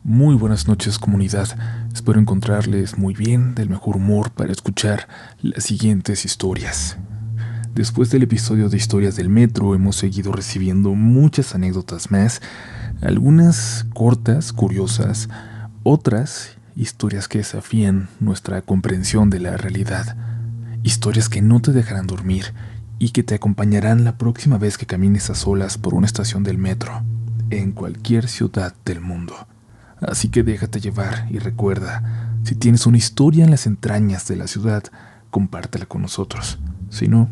Muy buenas noches, comunidad. Espero encontrarles muy bien, del mejor humor para escuchar las siguientes historias. Después del episodio de Historias del Metro, hemos seguido recibiendo muchas anécdotas más, algunas cortas, curiosas, otras historias que desafían nuestra comprensión de la realidad, historias que no te dejarán dormir y que te acompañarán la próxima vez que camines a solas por una estación del metro, en cualquier ciudad del mundo. Así que déjate llevar y recuerda, si tienes una historia en las entrañas de la ciudad, compártela con nosotros. Si no,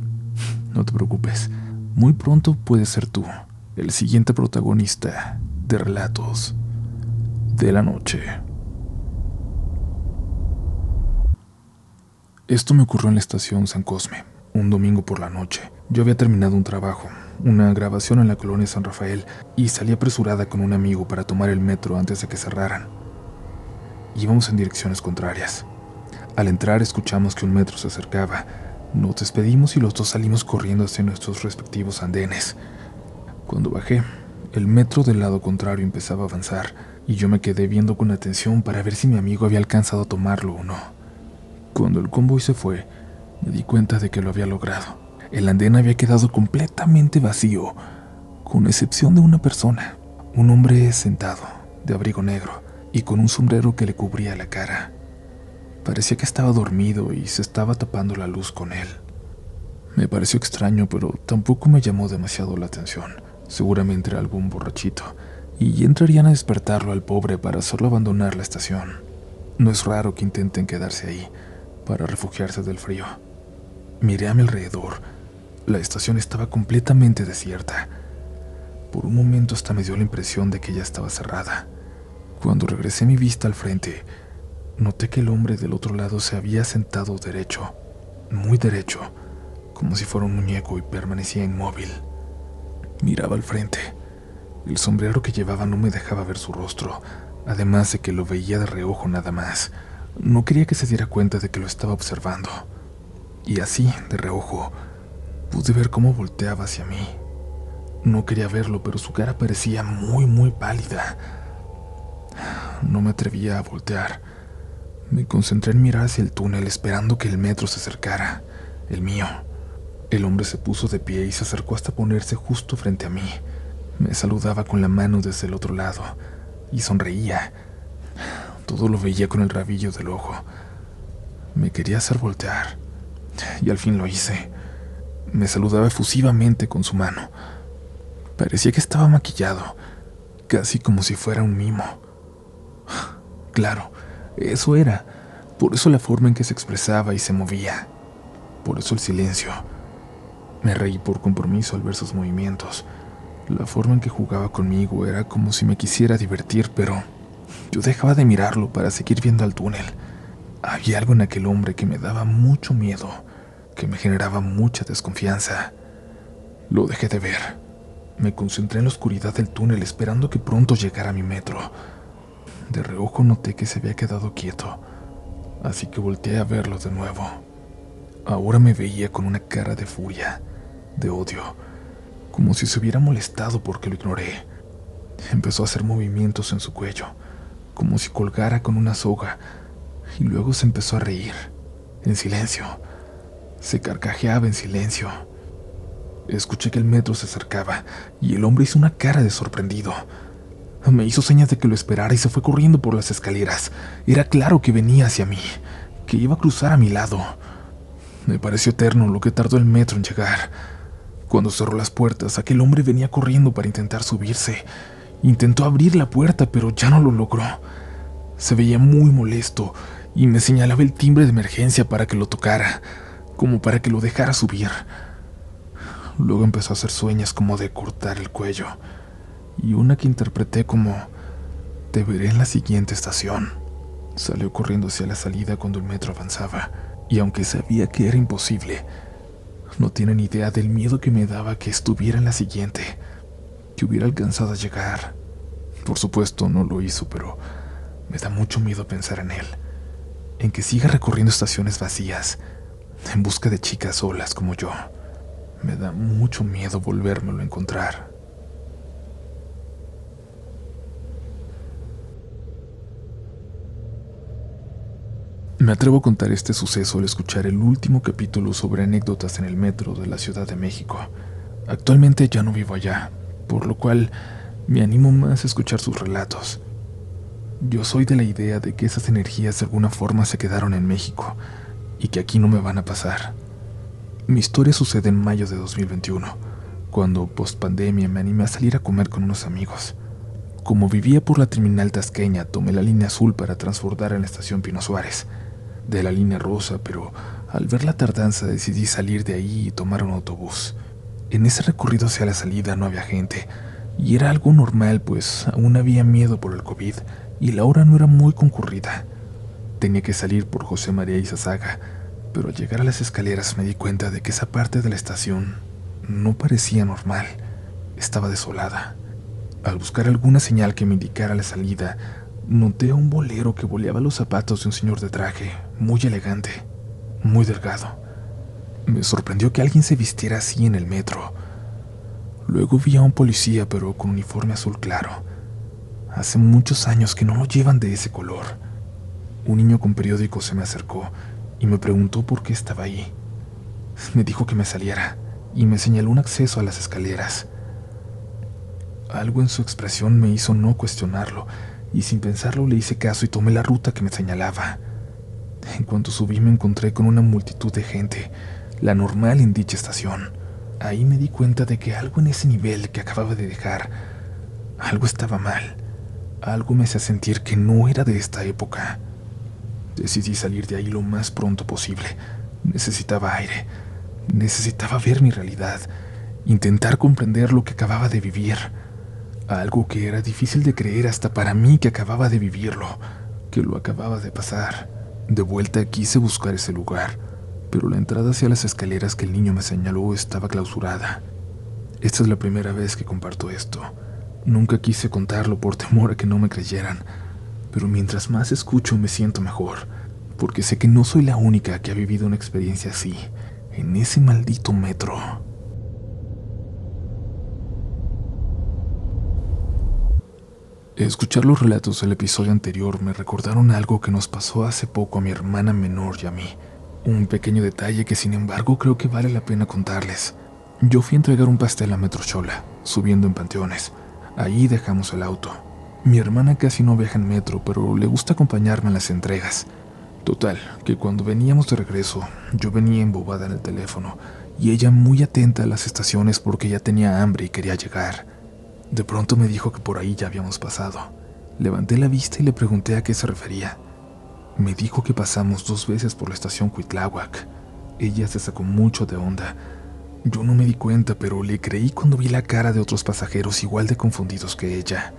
no te preocupes, muy pronto puedes ser tú, el siguiente protagonista de Relatos de la Noche. Esto me ocurrió en la estación San Cosme, un domingo por la noche. Yo había terminado un trabajo, una grabación en la colonia San Rafael, y salí apresurada con un amigo para tomar el metro antes de que cerraran. Íbamos en direcciones contrarias. Al entrar escuchamos que un metro se acercaba. Nos despedimos y los dos salimos corriendo hacia nuestros respectivos andenes. Cuando bajé, el metro del lado contrario empezaba a avanzar, y yo me quedé viendo con atención para ver si mi amigo había alcanzado a tomarlo o no. Cuando el convoy se fue, me di cuenta de que lo había logrado. El andén había quedado completamente vacío, con excepción de una persona, un hombre sentado, de abrigo negro y con un sombrero que le cubría la cara. Parecía que estaba dormido y se estaba tapando la luz con él. Me pareció extraño, pero tampoco me llamó demasiado la atención. Seguramente era algún borrachito, y entrarían a despertarlo al pobre para hacerlo abandonar la estación. No es raro que intenten quedarse ahí, para refugiarse del frío. Miré a mi alrededor. La estación estaba completamente desierta. Por un momento hasta me dio la impresión de que ya estaba cerrada. Cuando regresé mi vista al frente, noté que el hombre del otro lado se había sentado derecho, muy derecho, como si fuera un muñeco, y permanecía inmóvil. Miraba al frente. El sombrero que llevaba no me dejaba ver su rostro, además de que lo veía de reojo nada más. No quería que se diera cuenta de que lo estaba observando. Y así, de reojo, pude ver cómo volteaba hacia mí. No quería verlo, pero su cara parecía muy pálida. No me atrevía a voltear. Me concentré en mirar hacia el túnel, esperando que el metro se acercara, el mío. El hombre se puso de pie y se acercó hasta ponerse justo frente a mí. Me saludaba con la mano desde el otro lado y sonreía. Todo lo veía con el rabillo del ojo. Me quería hacer voltear, y al fin lo hice. Me saludaba efusivamente con su mano. Parecía que estaba maquillado, casi como si fuera un mimo. Claro, eso era. Por eso la forma en que se expresaba y se movía. Por eso el silencio. Me reí por compromiso al ver sus movimientos. La forma en que jugaba conmigo era como si me quisiera divertir, pero yo dejaba de mirarlo para seguir viendo al túnel. Había algo en aquel hombre que me daba mucho miedo, que me generaba mucha desconfianza. Lo dejé de ver. Me concentré en la oscuridad del túnel esperando que pronto llegara mi metro. De reojo noté que se había quedado quieto, así que volteé a verlo de nuevo. Ahora me veía con una cara de furia, de odio, como si se hubiera molestado porque lo ignoré. Empezó a hacer movimientos en su cuello, como si colgara con una soga, y luego se empezó a reír, en silencio. Se carcajeaba en silencio. Escuché que el metro se acercaba, y el hombre hizo una cara de sorprendido. Me hizo señas de que lo esperara y se fue corriendo por las escaleras. Era claro que venía hacia mí, que iba a cruzar a mi lado. Me pareció eterno lo que tardó el metro en llegar. Cuando cerró las puertas, aquel hombre venía corriendo para intentar subirse. Intentó abrir la puerta, pero ya no lo logró. Se veía muy molesto y me señalaba el timbre de emergencia para que lo tocara, como para que lo dejara subir. Luego empezó a hacer señas como de cortar el cuello, y una que interpreté como «te veré en la siguiente estación». Salió corriendo hacia la salida cuando el metro avanzaba, y aunque sabía que era imposible, no tienen idea del miedo que me daba que estuviera en la siguiente, que hubiera alcanzado a llegar. Por supuesto no lo hizo, pero me da mucho miedo pensar en él, en que siga recorriendo estaciones vacías, en busca de chicas solas como yo. Me da mucho miedo volvérmelo a encontrar. Me atrevo a contar este suceso al escuchar el último capítulo sobre anécdotas en el metro de la Ciudad de México. Actualmente ya no vivo allá, por lo cual me animo más a escuchar sus relatos. Yo soy de la idea de que esas energías de alguna forma se quedaron en México y que aquí no me van a pasar. Mi historia sucede en mayo de 2021, cuando post-pandemia me animé a salir a comer con unos amigos. Como vivía por la terminal tasqueña, tomé la línea azul para transbordar en la estación Pino Suárez, de la línea rosa, pero al ver la tardanza decidí salir de ahí y tomar un autobús. En ese recorrido hacia la salida no había gente, y era algo normal, pues aún había miedo por el COVID y la hora no era muy concurrida. Tenía que salir por José María Izazaga, pero al llegar a las escaleras me di cuenta de que esa parte de la estación no parecía normal, estaba desolada. Al buscar alguna señal que me indicara la salida, noté a un bolero que boleaba los zapatos de un señor de traje, muy elegante, muy delgado. Me sorprendió que alguien se vistiera así en el metro. Luego vi a un policía, pero con uniforme azul claro. Hace muchos años que no lo llevan de ese color. Un niño con periódico se me acercó y me preguntó por qué estaba ahí. Me dijo que me saliera y me señaló un acceso a las escaleras. Algo en su expresión me hizo no cuestionarlo, y sin pensarlo le hice caso y tomé la ruta que me señalaba. En cuanto subí me encontré con una multitud de gente, la normal en dicha estación. Ahí me di cuenta de que algo en ese nivel que acababa de dejar, algo estaba mal. Algo me hacía sentir que no era de esta época. Decidí salir de ahí lo más pronto posible. Necesitaba aire. Necesitaba ver mi realidad, intentar comprender lo que acababa de vivir. Algo que era difícil de creer hasta para mí que acababa de vivirlo, que lo acababa de pasar. De vuelta quise buscar ese lugar, pero la entrada hacia las escaleras que el niño me señaló estaba clausurada. Esta es la primera vez que comparto esto. Nunca quise contarlo por temor a que no me creyeran, pero mientras más escucho me siento mejor, porque sé que no soy la única que ha vivido una experiencia así, en ese maldito metro. Escuchar los relatos del episodio anterior me recordaron algo que nos pasó hace poco a mi hermana menor y a mí. Un pequeño detalle que sin embargo creo que vale la pena contarles. Yo fui a entregar un pastel a Metro Xola, subiendo en Panteones. Ahí dejamos el auto. Mi hermana casi no viaja en metro, pero le gusta acompañarme en las entregas. Total, que cuando veníamos de regreso, yo venía embobada en el teléfono, y ella muy atenta a las estaciones porque ya tenía hambre y quería llegar. De pronto me dijo que por ahí ya habíamos pasado. Levanté la vista y le pregunté a qué se refería. Me dijo que pasamos 2 veces por la estación Cuitláhuac. Ella se sacó mucho de onda. Yo no me di cuenta, pero le creí cuando vi la cara de otros pasajeros igual de confundidos que ella.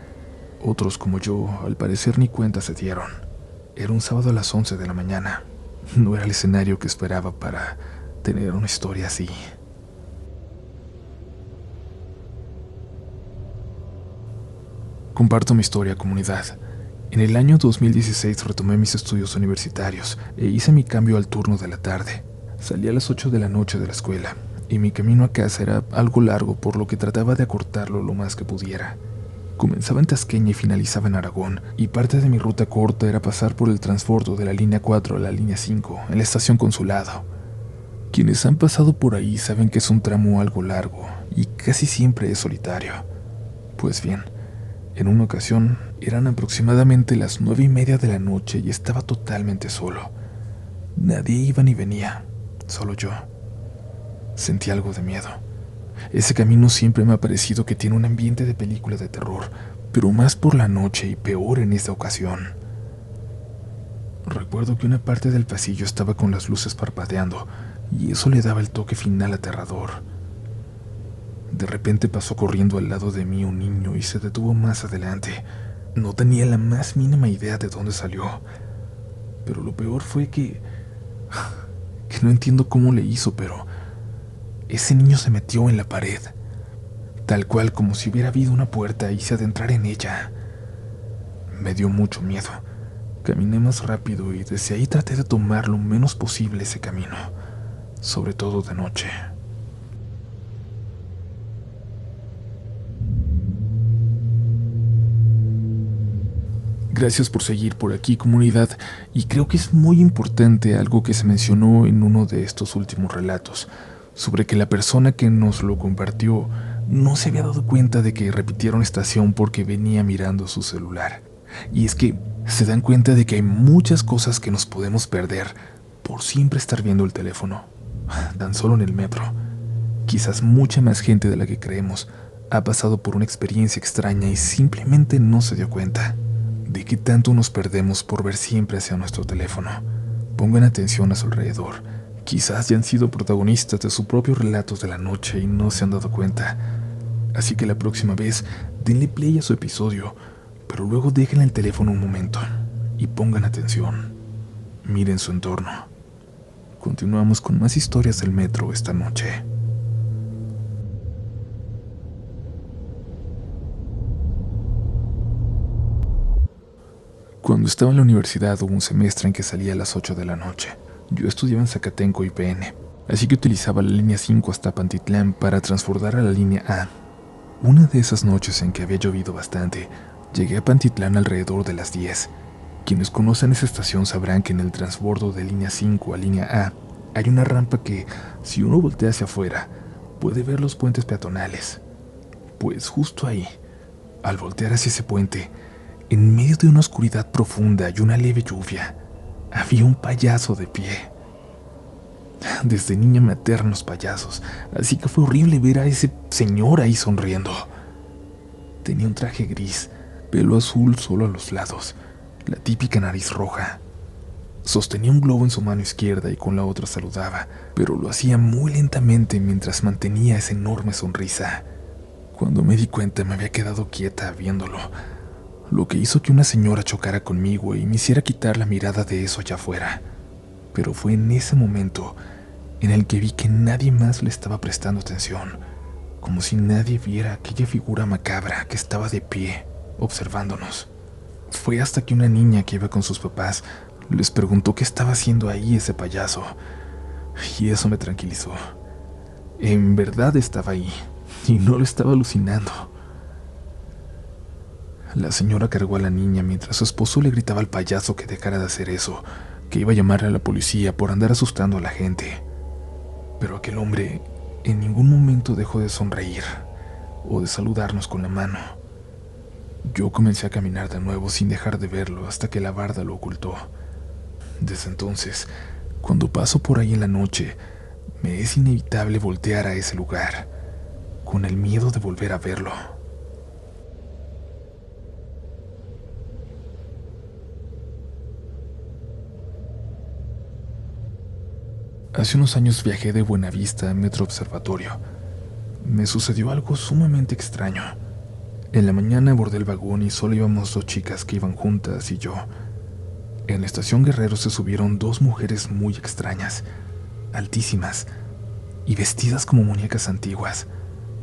Otros como yo, al parecer ni cuenta se dieron. Era un sábado a las 11 de la mañana. No era el escenario que esperaba para tener una historia así. Comparto mi historia, comunidad. En el año 2016 retomé mis estudios universitarios e hice mi cambio al turno de la tarde. Salí a las 8 de la noche de la escuela, y mi camino a casa era algo largo, por lo que trataba de acortarlo lo más que pudiera. Comenzaba en Tasqueña y finalizaba en Aragón, y parte de mi ruta corta era pasar por el transbordo de la línea 4 a la línea 5, en la estación Consulado. Quienes han pasado por ahí saben que es un tramo algo largo, y casi siempre es solitario. Pues bien, en una ocasión eran aproximadamente las 9:30 de la noche y estaba totalmente solo. Nadie iba ni venía, solo yo. Sentí algo de miedo. Ese camino siempre me ha parecido que tiene un ambiente de película de terror, pero más por la noche y peor en esta ocasión. Recuerdo que una parte del pasillo estaba con las luces parpadeando, y eso le daba el toque final aterrador. De repente pasó corriendo al lado de mí un niño y se detuvo más adelante. No tenía la más mínima idea de dónde salió, pero lo peor fue que no entiendo cómo le hizo, pero ese niño se metió en la pared, tal cual como si hubiera habido una puerta y se adentrara en ella. Me dio mucho miedo. Caminé más rápido y desde ahí traté de tomar lo menos posible ese camino, sobre todo de noche. Gracias por seguir por aquí, comunidad, y creo que es muy importante algo que se mencionó en uno de estos últimos relatos, sobre que la persona que nos lo compartió no se había dado cuenta de que repitieron estación porque venía mirando su celular. Y es que se dan cuenta de que hay muchas cosas que nos podemos perder por siempre estar viendo el teléfono, tan solo en el metro. Quizás mucha más gente de la que creemos ha pasado por una experiencia extraña y simplemente no se dio cuenta de qué tanto nos perdemos por ver siempre hacia nuestro teléfono. Pongan atención a su alrededor. Quizás ya han sido protagonistas de sus propios relatos de la noche y no se han dado cuenta. Así que la próxima vez, denle play a su episodio, pero luego dejen el teléfono un momento y pongan atención. Miren su entorno. Continuamos con más historias del metro esta noche. Cuando estaba en la universidad hubo un semestre en que salía a las 8 de la noche. Yo estudiaba en Zacatenco IPN, así que utilizaba la línea 5 hasta Pantitlán para transbordar a la línea A. Una de esas noches en que había llovido bastante, llegué a Pantitlán alrededor de las 10. Quienes conocen esa estación sabrán que en el transbordo de línea 5 a línea A hay una rampa que, si uno voltea hacia afuera, puede ver los puentes peatonales. Pues justo ahí, al voltear hacia ese puente, en medio de una oscuridad profunda y una leve lluvia, había un payaso de pie. Desde niña me aterran los payasos, así que fue horrible ver a ese señor ahí sonriendo. Tenía un traje gris, pelo azul solo a los lados, la típica nariz roja. Sostenía un globo en su mano izquierda y con la otra saludaba, pero lo hacía muy lentamente mientras mantenía esa enorme sonrisa. Cuando me di cuenta me había quedado quieta viéndolo, lo que hizo que una señora chocara conmigo y me hiciera quitar la mirada de eso allá afuera. Pero fue en ese momento en el que vi que nadie más le estaba prestando atención, como si nadie viera aquella figura macabra que estaba de pie, observándonos. Fue hasta que una niña que iba con sus papás les preguntó qué estaba haciendo ahí ese payaso, y eso me tranquilizó. En verdad estaba ahí, y no lo estaba alucinando. La señora cargó a la niña mientras su esposo le gritaba al payaso que dejara de hacer eso, que iba a llamarle a la policía por andar asustando a la gente. Pero aquel hombre en ningún momento dejó de sonreír o de saludarnos con la mano. Yo comencé a caminar de nuevo sin dejar de verlo hasta que la barda lo ocultó. Desde entonces, cuando paso por ahí en la noche, me es inevitable voltear a ese lugar, con el miedo de volver a verlo. Hace unos años viajé de Buenavista a Metro Observatorio. Me sucedió algo sumamente extraño. En la mañana abordé el vagón y solo íbamos 2 chicas que iban juntas y yo. En la estación Guerrero se subieron 2 mujeres muy extrañas, altísimas y vestidas como muñecas antiguas,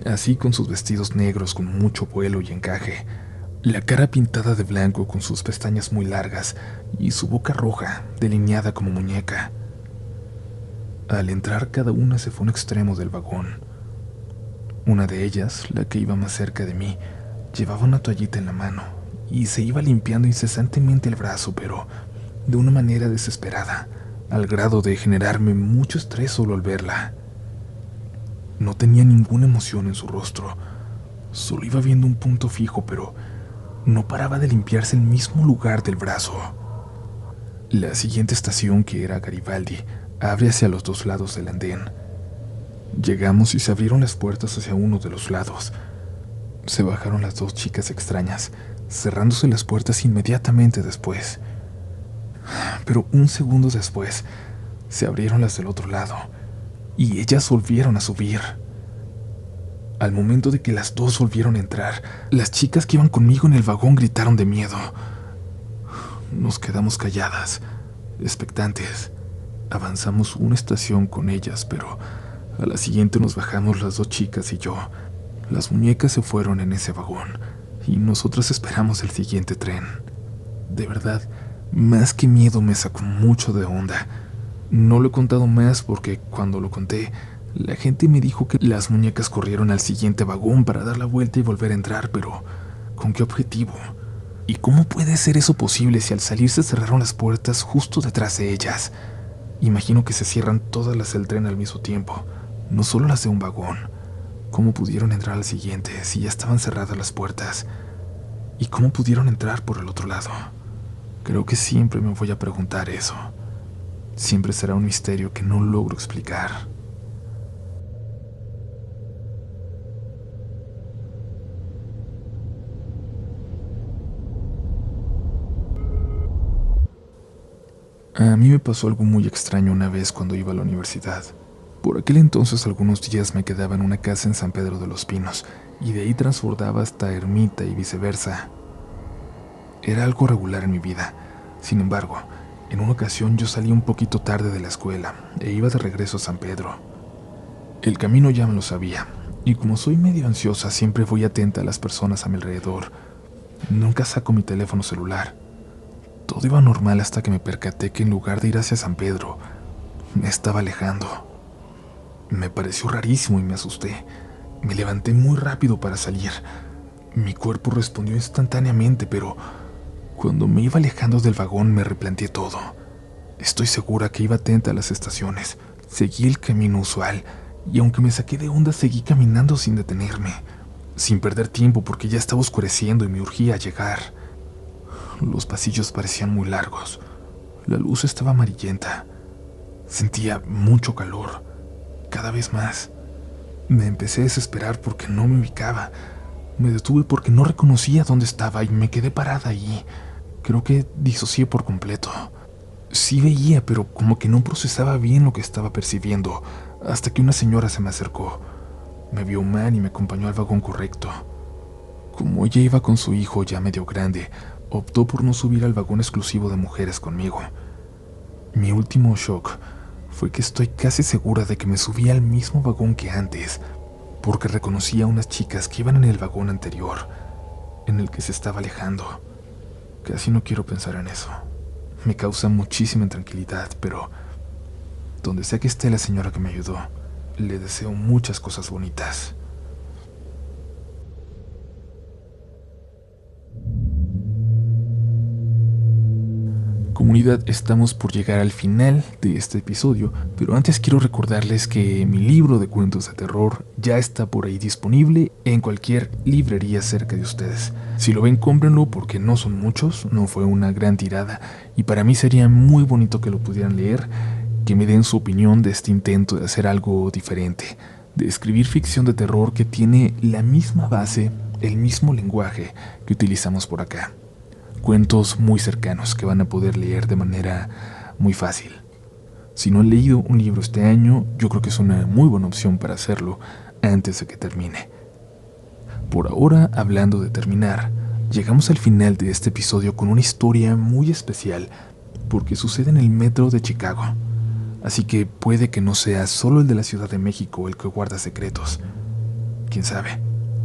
así con sus vestidos negros con mucho vuelo y encaje, la cara pintada de blanco con sus pestañas muy largas y su boca roja, delineada como muñeca. Al entrar, cada una se fue a un extremo del vagón. Una de ellas, la que iba más cerca de mí, llevaba una toallita en la mano y se iba limpiando incesantemente el brazo, pero de una manera desesperada, al grado de generarme mucho estrés solo al verla. No tenía ninguna emoción en su rostro, solo iba viendo un punto fijo, pero no paraba de limpiarse el mismo lugar del brazo. La siguiente estación, que era Garibaldi, abre hacia los 2 lados del andén. Llegamos y se abrieron las puertas hacia uno de los lados. Se bajaron las 2 chicas extrañas, cerrándose las puertas inmediatamente después. Pero un segundo después, se abrieron las del otro lado, y ellas volvieron a subir. Al momento de que las 2 volvieron a entrar, las chicas que iban conmigo en el vagón gritaron de miedo. Nos quedamos calladas, expectantes. Avanzamos una estación con ellas, pero a la siguiente nos bajamos las 2 chicas y yo. Las muñecas se fueron en ese vagón y nosotras esperamos el siguiente tren. De verdad, más que miedo me sacó mucho de onda. No lo he contado más porque cuando lo conté, la gente me dijo que las muñecas corrieron al siguiente vagón para dar la vuelta y volver a entrar, pero ¿con qué objetivo? ¿Y cómo puede ser eso posible si al salir se cerraron las puertas justo detrás de ellas? Imagino que se cierran todas las del tren al mismo tiempo, no solo las de un vagón. ¿Cómo pudieron entrar al siguiente si ya estaban cerradas las puertas? ¿Y cómo pudieron entrar por el otro lado? Creo que siempre me voy a preguntar eso. Siempre será un misterio que no logro explicar. A mí me pasó algo muy extraño una vez cuando iba a la universidad. Por aquel entonces algunos días me quedaba en una casa en San Pedro de los Pinos y de ahí transbordaba hasta Ermita y viceversa. Era algo regular en mi vida. Sin embargo, en una ocasión yo salí un poquito tarde de la escuela e iba de regreso a San Pedro. El camino ya me lo sabía, y como soy medio ansiosa siempre voy atenta a las personas a mi alrededor. Nunca saco mi teléfono celular. Todo iba normal hasta que me percaté que en lugar de ir hacia San Pedro, me estaba alejando. Me pareció rarísimo y me asusté. Me levanté muy rápido para salir. Mi cuerpo respondió instantáneamente, pero cuando me iba alejando del vagón me replanteé todo. Estoy segura que iba atenta a las estaciones. Seguí el camino usual, y aunque me saqué de onda seguí caminando sin detenerme, sin perder tiempo porque ya estaba oscureciendo y me urgía llegar. Los pasillos parecían muy largos. La luz estaba amarillenta. Sentía mucho calor, cada vez más. Me empecé a desesperar porque no me ubicaba. Me detuve porque no reconocía dónde estaba y me quedé parada allí. Creo que disocié por completo. Sí veía, pero como que no procesaba bien lo que estaba percibiendo, hasta que una señora se me acercó. Me vio mal y me acompañó al vagón correcto. Como ella iba con su hijo ya medio grande, optó por no subir al vagón exclusivo de mujeres conmigo. Mi último shock fue que estoy casi segura de que me subí al mismo vagón que antes, porque reconocí a unas chicas que iban en el vagón anterior, en el que se estaba alejando. Casi no quiero pensar en eso. Me causa muchísima intranquilidad, pero donde sea que esté la señora que me ayudó, le deseo muchas cosas bonitas. Comunidad, estamos por llegar al final de este episodio, pero antes quiero recordarles que mi libro de cuentos de terror ya está por ahí disponible en cualquier librería cerca de ustedes. Si lo ven, cómprenlo porque no son muchos, no fue una gran tirada, y para mí sería muy bonito que lo pudieran leer, que me den su opinión de este intento de hacer algo diferente, de escribir ficción de terror que tiene la misma base, el mismo lenguaje que utilizamos por acá. Cuentos muy cercanos que van a poder leer de manera muy fácil. Si no han leído un libro este año, yo creo que es una muy buena opción para hacerlo antes de que termine. Por ahora, hablando de terminar, llegamos al final de este episodio con una historia muy especial porque sucede en el metro de Chicago. Así que puede que no sea solo el de la Ciudad de México el que guarda secretos. ¿Quién sabe?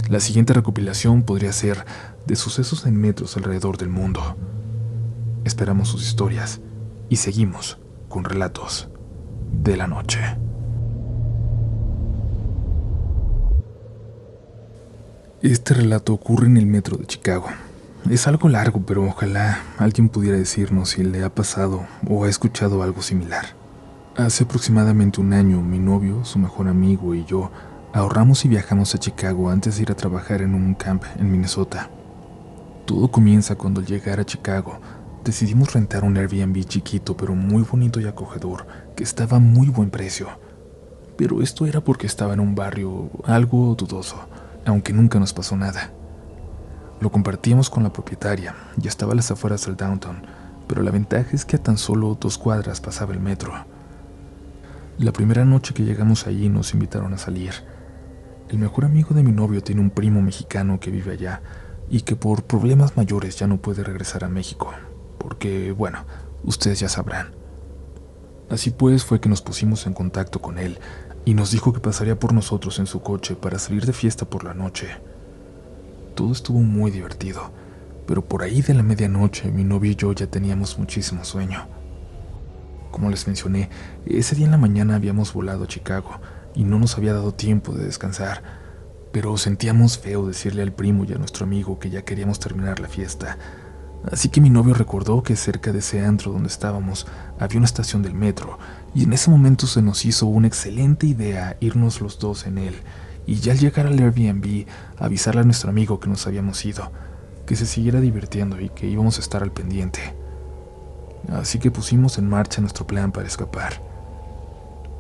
La siguiente recopilación podría ser de sucesos en metros alrededor del mundo. Esperamos sus historias y seguimos con relatos de la noche. Este relato ocurre en el metro de Chicago. Es algo largo, pero ojalá alguien pudiera decirnos si le ha pasado o ha escuchado algo similar. Hace aproximadamente un año, mi novio, su mejor amigo y yo ahorramos y viajamos a Chicago antes de ir a trabajar en un camp en Minnesota. Todo comienza cuando al llegar a Chicago decidimos rentar un Airbnb chiquito pero muy bonito y acogedor que estaba a muy buen precio. Pero esto era porque estaba en un barrio algo dudoso, aunque nunca nos pasó nada. Lo compartíamos con la propietaria y estaba a las afueras del downtown, pero la ventaja es que a tan solo 2 cuadras pasaba el metro. La primera noche que llegamos allí nos invitaron a salir. El mejor amigo de mi novio tiene un primo mexicano que vive allá y que por problemas mayores ya no puede regresar a México, porque, bueno, ustedes ya sabrán. Así pues fue que nos pusimos en contacto con él y nos dijo que pasaría por nosotros en su coche para salir de fiesta por la noche. Todo estuvo muy divertido, pero por ahí de la medianoche mi novio y yo ya teníamos muchísimo sueño. Como les mencioné, ese día en la mañana habíamos volado a Chicago y no nos había dado tiempo de descansar, pero sentíamos feo decirle al primo y a nuestro amigo que ya queríamos terminar la fiesta, Así que mi novio recordó que cerca de ese antro donde estábamos había una estación del metro, y en ese momento se nos hizo una excelente idea irnos los dos en él, y ya al llegar al Airbnb avisarle a nuestro amigo que nos habíamos ido, que se siguiera divirtiendo y que íbamos a estar al pendiente. Así que pusimos en marcha nuestro plan para escapar.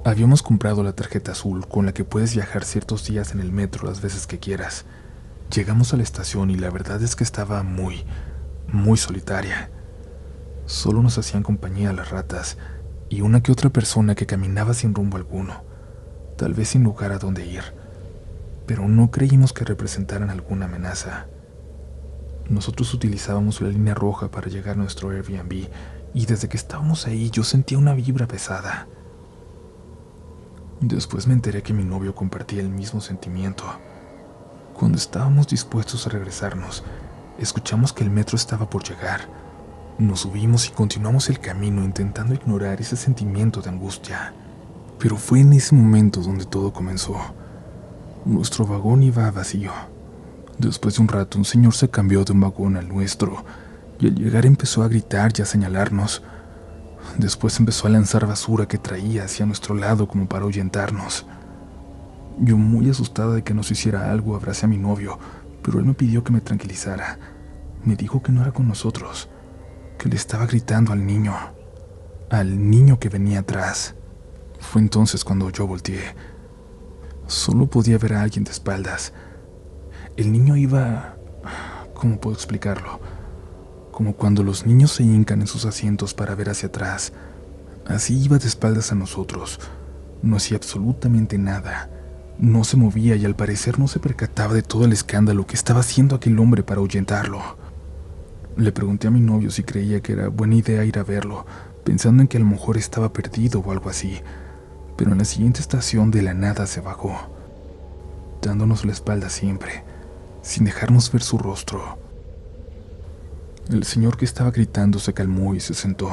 Habíamos comprado la tarjeta azul con la que puedes viajar ciertos días en el metro las veces que quieras. Llegamos a la estación y la verdad es que estaba muy solitaria. Solo nos hacían compañía las ratas y una que otra persona que caminaba sin rumbo alguno, tal vez sin lugar a dónde ir, pero no creímos que representaran alguna amenaza. Nosotros utilizábamos la línea roja para llegar a nuestro Airbnb y desde que estábamos ahí yo sentía una vibra pesada. Después me enteré que mi novio compartía el mismo sentimiento. Cuando estábamos dispuestos a regresarnos, escuchamos que el metro estaba por llegar. Nos subimos y continuamos el camino intentando ignorar ese sentimiento de angustia. Pero fue en ese momento donde todo comenzó. Nuestro vagón iba vacío. Después de un rato, un señor se cambió de un vagón al nuestro y al llegar empezó a gritar y a señalarnos. Después empezó a lanzar basura que traía hacia nuestro lado como para ahuyentarnos. Yo, muy asustada de que nos hiciera algo, abracé a mi novio, pero él me pidió que me tranquilizara. Me dijo que no era con nosotros, que le estaba gritando al niño que venía atrás. Fue entonces cuando yo volteé. Solo podía ver a alguien de espaldas. El niño iba... ¿Cómo puedo explicarlo? Como cuando los niños se hincan en sus asientos para ver hacia atrás. Así iba de espaldas a nosotros. No hacía absolutamente nada. No se movía y al parecer no se percataba de todo el escándalo que estaba haciendo aquel hombre para ahuyentarlo. Le pregunté a mi novio si creía que era buena idea ir a verlo, pensando en que a lo mejor estaba perdido o algo así, pero en la siguiente estación de la nada se bajó, dándonos la espalda siempre, sin dejarnos ver su rostro. El señor que estaba gritando se calmó y se sentó,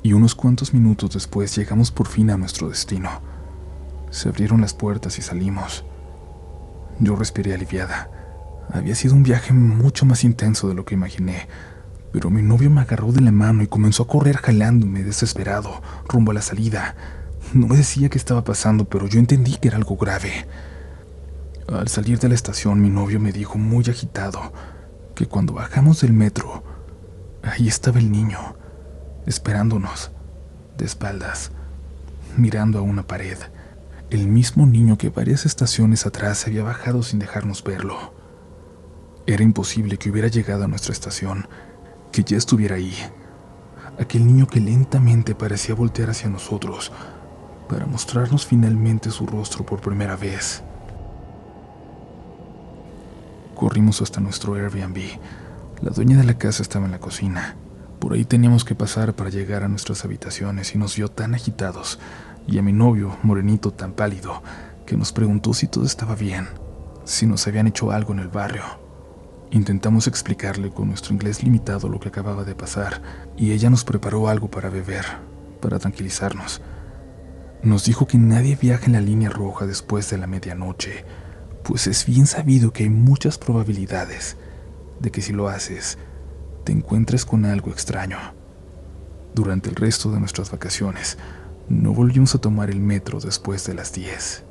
y unos cuantos minutos después llegamos por fin a nuestro destino. Se abrieron las puertas y salimos. Yo respiré aliviada. Había sido un viaje mucho más intenso de lo que imaginé, pero mi novio me agarró de la mano y comenzó a correr jalándome desesperado, rumbo a la salida. No me decía qué estaba pasando, pero yo entendí que era algo grave. Al salir de la estación, mi novio me dijo muy agitado que cuando bajamos del metro, ahí estaba el niño, esperándonos, de espaldas, mirando a una pared. El mismo niño que varias estaciones atrás se había bajado sin dejarnos verlo. Era imposible que hubiera llegado a nuestra estación, que ya estuviera ahí. Aquel niño que lentamente parecía voltear hacia nosotros para mostrarnos finalmente su rostro por primera vez. Corrimos hasta nuestro Airbnb. La dueña de la casa estaba en la cocina. Por ahí teníamos que pasar para llegar a nuestras habitaciones y nos vio tan agitados, y a mi novio, morenito, tan pálido, que nos preguntó si todo estaba bien, si nos habían hecho algo en el barrio. Intentamos explicarle con nuestro inglés limitado lo que acababa de pasar, y ella nos preparó algo para beber, para tranquilizarnos. Nos dijo que nadie viaja en la línea roja después de la medianoche, pues es bien sabido que hay muchas probabilidades de que si lo haces, te encuentres con algo extraño. Durante el resto de nuestras vacaciones, no volvimos a tomar el metro después de las 10.